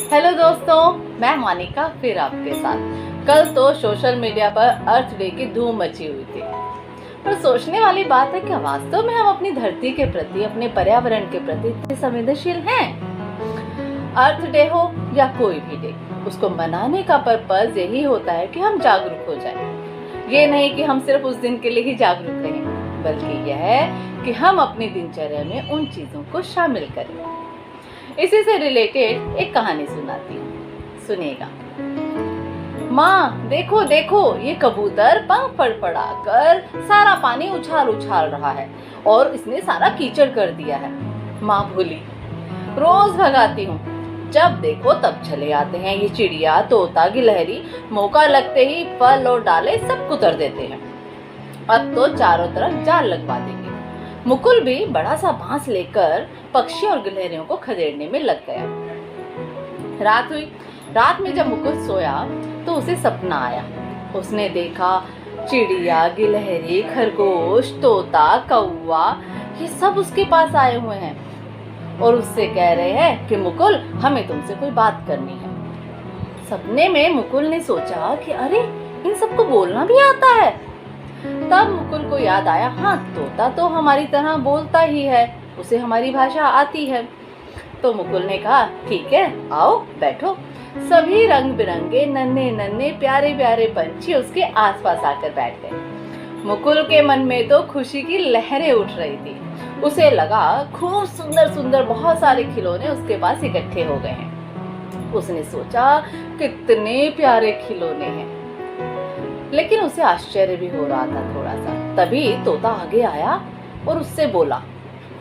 Hello दोस्तों, मैं मोनिका फिर आपके साथ। कल तो सोशल मीडिया पर अर्थ डे की धूम मची हुई थी, पर सोचने वाली बात है कि वास्तव में हम अपनी धरती के प्रति, अपने पर्यावरण के प्रति इतने संवेदनशील हैं? अर्थ डे हो या कोई भी डे, उसको मनाने का पर्पस यही होता है कि हम जागरूक हो जाएं। ये नहीं कि हम सिर्फ उस दिन के लिए ही जागरूक रहें, बल्कि यह है कि हम अपनी दिनचर्या में उन चीजों को शामिल करें। इसी से रिलेटेड एक कहानी सुनाती हूँ, सुनिएगा। माँ देखो देखो, ये कबूतर पंख फड़फड़ा कर सारा पानी उछाल उछाल रहा है और इसने सारा कीचड़ कर दिया है। माँ बोली, रोज भगाती हूँ, जब देखो तब चले आते हैं ये चिड़िया, तोता, गिलहरी, मौका लगते ही फल और डाले सब कुतर देते हैं। अब तो चारों तरफ जाल लगवा देंगे। मुकुल भी बड़ा सा बांस लेकर पक्षी और गिलहरियों को खदेड़ने में लग गया। रात हुई। रात में जब मुकुल सोया तो उसे सपना आया। उसने देखा चिड़िया, गिलहरी, खरगोश, तोता, कौवा, ये सब उसके पास आए हुए हैं और उससे कह रहे हैं कि मुकुल, हमें तुमसे कोई बात करनी है। सपने में मुकुल ने सोचा कि अरे, इन सबको बोलना भी आता है। तब मुकुल को याद आया, हाँ, तोता तो हमारी तरह बोलता ही है, उसे हमारी भाषा आती है। तो मुकुल ने कहा, ठीक है, आओ बैठो। सभी रंग बिरंगे नन्हे नन्हे प्यारे प्यारे पंछी उसके आसपास आकर बैठ गए। मुकुल के मन में तो खुशी की लहरें उठ रही थी। उसे लगा खूब सुंदर सुंदर बहुत सारे खिलौने उसके पास इकट्ठे हो गए हैं। उसने सोचा, कितने प्यारे खिलौने हैं। लेकिन उसे आश्चर्य भी हो रहा था थोड़ा सा। तभी तोता आगे आया और उससे बोला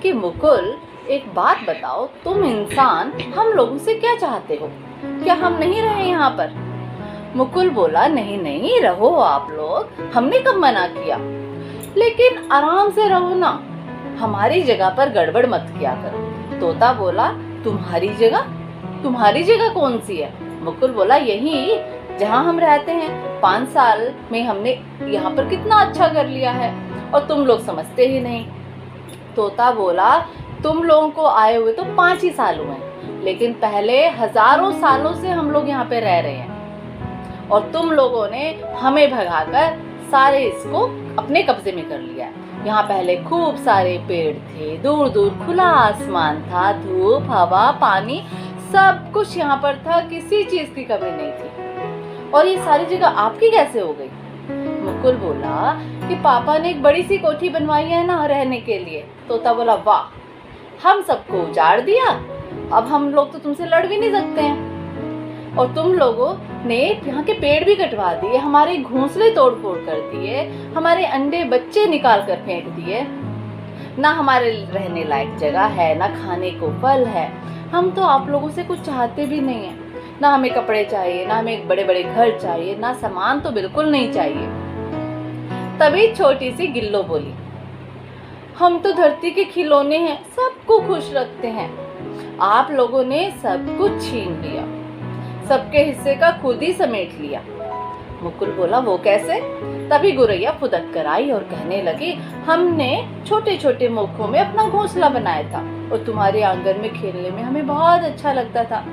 कि मुकुल, एक बात बताओ, तुम इंसान हम लोगों से क्या चाहते हो? क्या हम नहीं रहे यहाँ पर? मुकुल बोला, नहीं नहीं, रहो आप लोग, हमने कब मना किया, लेकिन आराम से रहो ना, हमारी जगह पर गड़बड़ मत किया करो। तोता बोला, तुम्हारी जगह? तुम्हारी जगह कौन सी है? मुकुल बोला, यही जहाँ हम रहते हैं। 5 साल में हमने यहाँ पर कितना अच्छा कर लिया है और तुम लोग समझते ही नहीं। तोता बोला, तुम लोगों को आए हुए तो 5 ही साल हुए हैं, लेकिन पहले हजारों सालों से हम लोग यहाँ पे रह रहे हैं और तुम लोगों ने हमें भगाकर सारे इसको अपने कब्जे में कर लिया है। यहाँ पहले खूब सारे पेड़ थे, दूर दूर खुला आसमान था, धूप, हवा, पानी, सब कुछ यहाँ पर था, किसी चीज की कमी नहीं थी। और ये सारी जगह आपकी कैसे हो गई? मुकुल बोला कि पापा ने एक बड़ी सी कोठी बनवाई है ना रहने के लिए। तोता बोला, वाह, हम सबको उजाड़ दिया, अब हम लोग तो तुमसे लड़ भी नहीं सकते हैं, और तुम लोगों ने यहाँ के पेड़ भी कटवा दिए, हमारे घोंसले तोड़ फोड़ कर दिए, हमारे अंडे बच्चे निकाल कर फेंक दिए, ना हमारे रहने लायक जगह है, ना खाने को फल है। हम तो आप लोगों से कुछ चाहते भी नहीं है, ना हमें कपड़े चाहिए, ना हमें बड़े बड़े घर चाहिए, ना सामान तो बिल्कुल नहीं चाहिए। तभी छोटी सी गिल्लो बोली, हम तो धरती के खिलौने हैं, सबको खुश रखते हैं, आप लोगों ने सब कुछ छीन लिया, सबके हिस्से का खुद ही समेट लिया। मुकुल बोला, वो कैसे? तभी गुरैया फुदक कर आई और कहने लगी, हमने छोटे छोटे मोखों में अपना घोंसला बनाया था और तुम्हारे आंगन में खेलने में हमें बहुत अच्छा लगता था,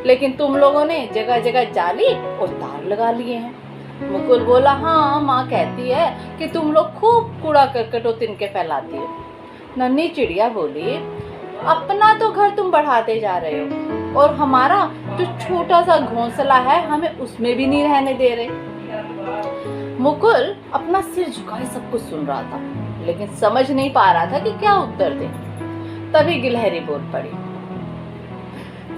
लेकिन तुम लोगों ने जगह जगह जाली और तार लगा लिए हैं। मुकुल बोला, हाँ, माँ कहती है कि तुम लोग खूब कूड़ा करकट और तिनके फैलाती हो। नन्ही चिड़िया बोली, अपना तो घर तुम बढ़ाते जा रहे हो और हमारा जो छोटा सा घोंसला है हमें उसमें भी नहीं रहने दे रहे। मुकुल अपना सिर झुकाए सब कुछ सुन रहा था, लेकिन समझ नहीं पा रहा था कि क्या उत्तर दे। तभी गिलहरी बोल पड़ी,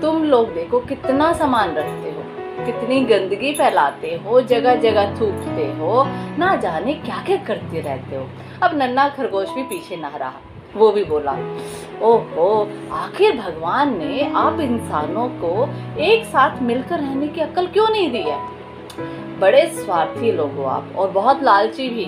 तुम लोग देखो कितना सामान रखते हो, कितनी गंदगी फैलाते हो, जगह जगह थूकते हो, ना जाने क्या क्या करते रहते हो। अब नन्हा खरगोश भी पीछे ना रहा, वो भी बोला, ओहो, आखिर भगवान ने आप इंसानों को एक साथ मिलकर रहने की अक्ल क्यों नहीं दी है? बड़े स्वार्थी लोग हो आप और बहुत लालची भी।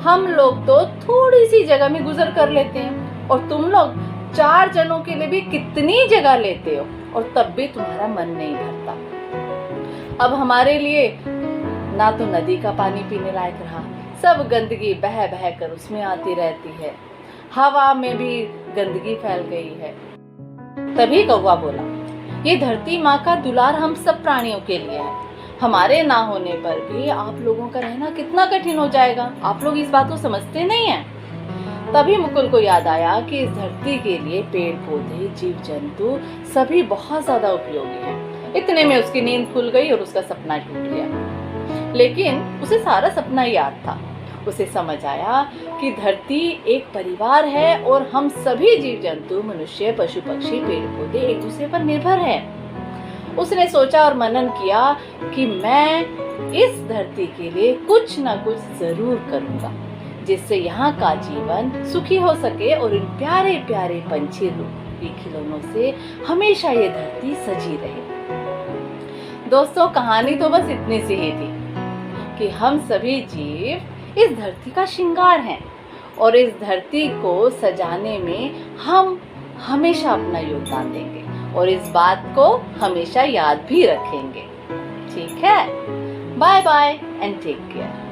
हम लोग तो थोड़ी सी जगह में गुजर कर लेते हैं और तुम लोग 4 जनों के लिए भी कितनी जगह लेते हो और तब भी तुम्हारा मन नहीं भरता। अब हमारे लिए ना तो नदी का पानी पीने लायक रहा, सब गंदगी बह बह कर उसमें आती रहती है, हवा में भी गंदगी फैल गई है। तभी कौवा बोला, ये धरती माँ का दुलार हम सब प्राणियों के लिए है। हमारे ना होने पर भी आप लोगों का रहना कितना कठिन हो जाएगा। आप लोग इस बात को समझते नहीं हैं। तभी मुकुल को याद आया कि इस धरती के लिए पेड़ पौधे, जीव जंतु सभी बहुत ज्यादा उपयोगी हैं। इतने में उसकी नींद खुल गई और उसका सपना टूट गया। लेकिन उसे सारा सपना याद था। उसे समझ आया कि धरती एक परिवार है और हम सभी जीव जंतु, मनुष्य, पशु पक्षी, पेड़ पौधे एक दूसरे पर निर्भर हैं। उसने सोचा और मनन किया कि मैं इस धरती के लिए कुछ न कुछ जरूर करूंगा, जिससे यहाँ का जीवन सुखी हो सके और इन प्यारे प्यारे पंछी रूपी खिलौनों से हमेशा ये धरती सजी रहे। दोस्तों, कहानी तो बस इतनी सी ही थी कि हम सभी जीव इस धरती का श्रृंगार हैं और इस धरती को सजाने में हम हमेशा अपना योगदान देंगे और इस बात को हमेशा याद भी रखेंगे। ठीक है? Bye bye and take care.